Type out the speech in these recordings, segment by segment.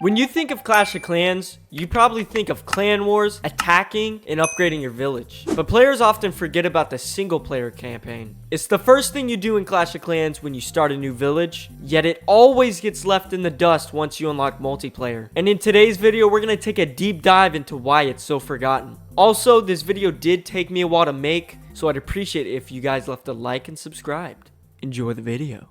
When you think of Clash of Clans, you probably think of clan wars, attacking, and upgrading your village. But players often forget about the single player campaign. It's the first thing you do in Clash of Clans when you start a new village, yet it always gets left in the dust once you unlock multiplayer. And in today's video, we're going to take a deep dive into why it's so forgotten. Also, this video did take me a while to make, so I'd appreciate it if you guys left a like and subscribed. Enjoy the video.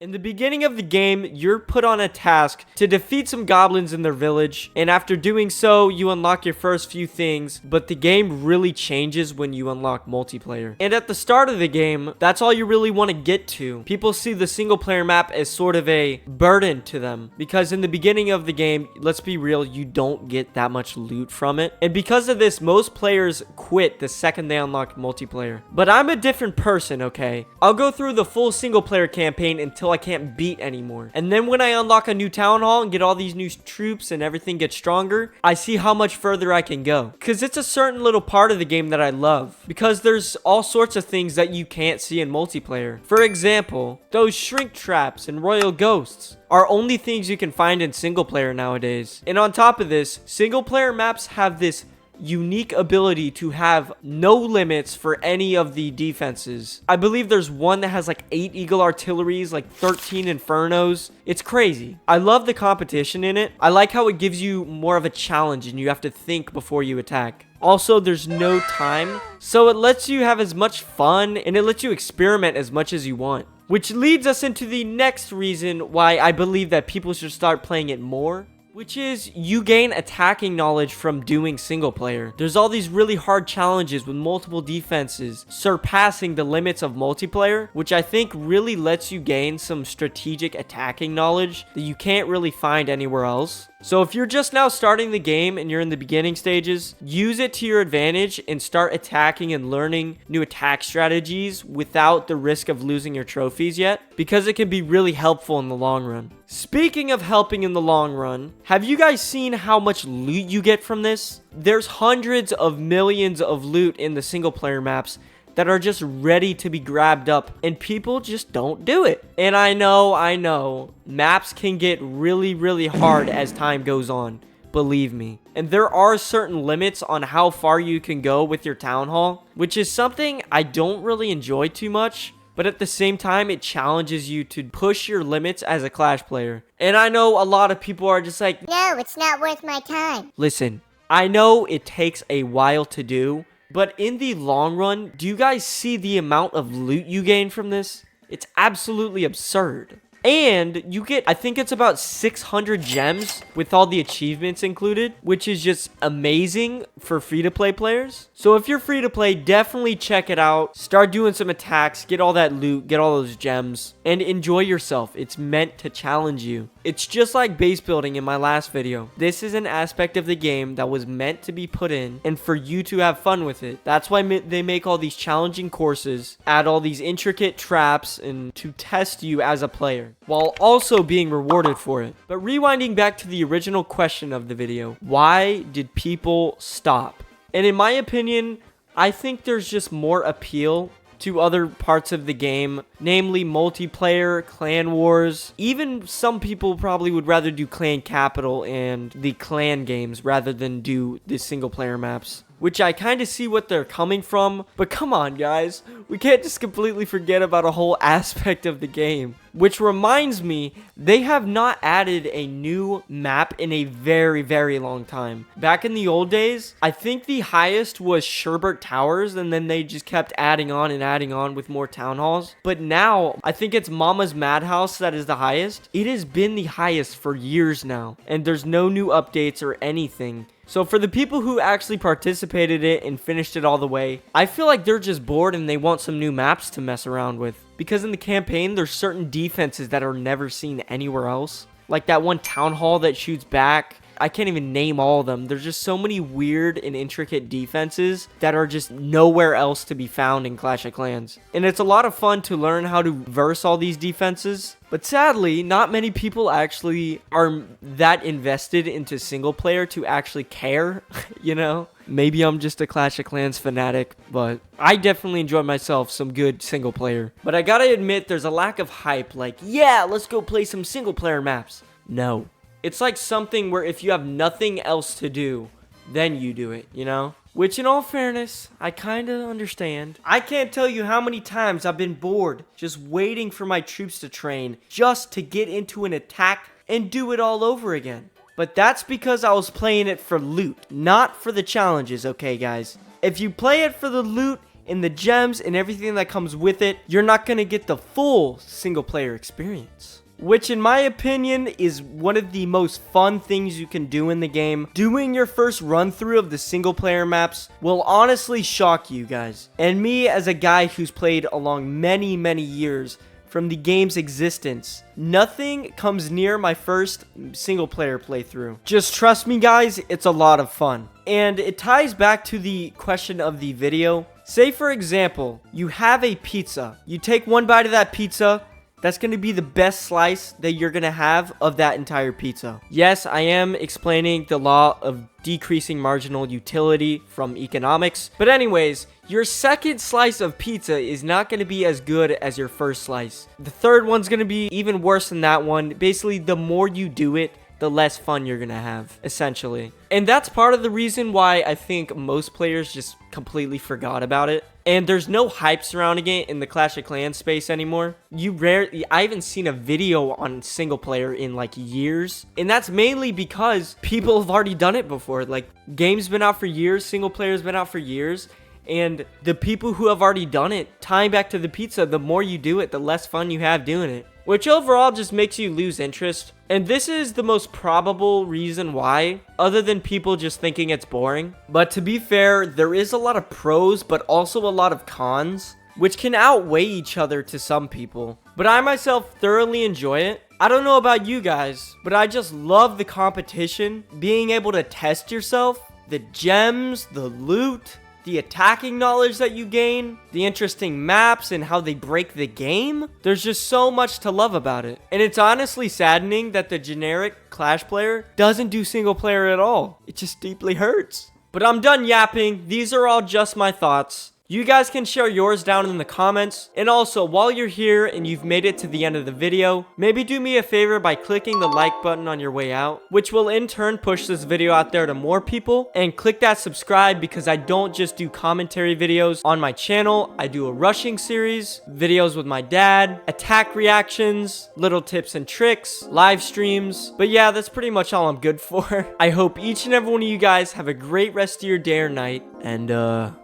In the beginning of the game, you're put on a task to defeat some goblins in their village, and after doing so, you unlock your first few things, but the game really changes when you unlock multiplayer. And at the start of the game, that's all you really want to get to. People see the single player map as sort of a burden to them, because in the beginning of the game, let's be real, you don't get that much loot from it. And because of this, most players quit the second they unlock multiplayer. But I'm a different person, okay? I'll go through the full single player campaign until I can't beat anymore. And then when I unlock a new town hall and get all these new troops and everything gets stronger, I see how much further I can go. Because it's a certain little part of the game that I love. Because there's all sorts of things that you can't see in multiplayer. For example, those shrink traps and royal ghosts are only things you can find in single player nowadays. And on top of this, single player maps have this unique ability to have no limits for any of the defenses. I believe there's one that has like 8 eagle artilleries, like 13 infernos. It's crazy. I love the competition in it. I like how it gives you more of a challenge and you have to think before you attack. Also, there's no time, so it lets you have as much fun and it lets you experiment as much as you want. Which leads us into the next reason why I believe that people should start playing it more. Which is, you gain attacking knowledge from doing single player. There's all these really hard challenges with multiple defenses, surpassing the limits of multiplayer, which I think really lets you gain some strategic attacking knowledge that you can't really find anywhere else. So if you're just now starting the game and you're in the beginning stages, use it to your advantage and start attacking and learning new attack strategies without the risk of losing your trophies yet, because it can be really helpful in the long run. Speaking of helping in the long run, have you guys seen how much loot you get from this? There's hundreds of millions of loot in the single player maps that are just ready to be grabbed up, and people just don't do it. And I know, maps can get really hard as time goes on, believe me. And there are certain limits on how far you can go with your town hall, which is something I don't really enjoy too much, but at the same time, it challenges you to push your limits as a Clash player. And I know a lot of people are just like, no, it's not worth my time. Listen, I know it takes a while to do, but in the long run, do you guys see the amount of loot you gain from this? It's absolutely absurd. And you get, I think it's about 600 gems with all the achievements included, which is just amazing for free-to-play players. So if you're free-to-play, definitely check it out. Start doing some attacks, get all that loot, get all those gems, and enjoy yourself. It's meant to challenge you. It's just like base building in my last video. This is an aspect of the game that was meant to be put in and for you to have fun with it. That's why they make all these challenging courses, add all these intricate traps, and to test you as a player, while also being rewarded for it. But rewinding back to the original question of the video, why did people stop? And in my opinion, I think there's just more appeal to other parts of the game, namely multiplayer, clan wars. Even some people probably would rather do clan capital and the clan games rather than do the single player maps, which I kind of see what they're coming from. But come on, guys, we can't just completely forget about a whole aspect of the game. Which reminds me, they have not added a new map in a very long time. Back in the old days, I think the highest was Sherbert Towers, and then they just kept adding on and adding on with more town halls. But now, I think it's Mama's Madhouse that is the highest. It has been the highest for years now, and there's no new updates or anything. So for the people who actually participated in it and finished it all the way, I feel like they're just bored and they want some new maps to mess around with. Because in the campaign, there's certain defenses that are never seen anywhere else. Like that one town hall that shoots back. I can't even name all of them. There's just so many weird and intricate defenses that are just nowhere else to be found in Clash of Clans. And it's a lot of fun to learn how to verse all these defenses. But sadly, not many people actually are that invested into single player to actually care, you know? Maybe I'm just a Clash of Clans fanatic, but I definitely enjoy myself some good single player. But I gotta admit, there's a lack of hype, like, yeah, let's go play some single player maps. No. It's like something where if you have nothing else to do, then you do it, you know? Which in all fairness, I kinda understand. I can't tell you how many times I've been bored just waiting for my troops to train just to get into an attack and do it all over again. But that's because I was playing it for loot, not for the challenges, okay guys? If you play it for the loot and the gems and everything that comes with it, you're not gonna get the full single player experience. Which in my opinion is one of the most fun things you can do in the game. Doing your first run through of the single player maps will honestly shock you guys. And me as a guy who's played along many years from the game's existence, nothing comes near my first single player playthrough. Just trust me guys, it's a lot of fun. And it ties back to the question of the video. Say for example, you have a pizza. You take one bite of that pizza. That's going to be the best slice that you're going to have of that entire pizza. Yes, I am explaining the law of decreasing marginal utility from economics. But anyways, your second slice of pizza is not going to be as good as your first slice. The third one's going to be even worse than that one. Basically, the more you do it, the less fun you're gonna have, essentially. And that's part of the reason why I think most players just completely forgot about it. And there's no hype surrounding it in the Clash of Clans space anymore. I haven't seen a video on single player in like years. And that's mainly because people have already done it before. Like, game's been out for years, single player's been out for years. And the people who have already done it, tying back to the pizza, the more you do it, the less fun you have doing it. Which overall just makes you lose interest. And this is the most probable reason why, other than people just thinking it's boring. But to be fair, there is a lot of pros, but also a lot of cons, which can outweigh each other to some people. But I myself thoroughly enjoy it. I don't know about you guys, but I just love the competition, being able to test yourself, the gems, the loot, the attacking knowledge that you gain, the interesting maps and how they break the game. There's just so much to love about it. And it's honestly saddening that the generic Clash player doesn't do single player at all. It just deeply hurts. But I'm done yapping. These are all just my thoughts. You guys can share yours down in the comments. And also, while you're here and you've made it to the end of the video, maybe do me a favor by clicking the like button on your way out, which will in turn push this video out there to more people. And click that subscribe, because I don't just do commentary videos on my channel. I do a rushing series, videos with my dad, attack reactions, little tips and tricks, live streams. But yeah, that's pretty much all I'm good for. I hope each and every one of you guys have a great rest of your day or night. And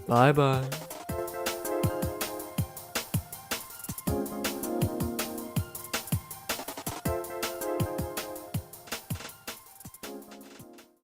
bye-bye.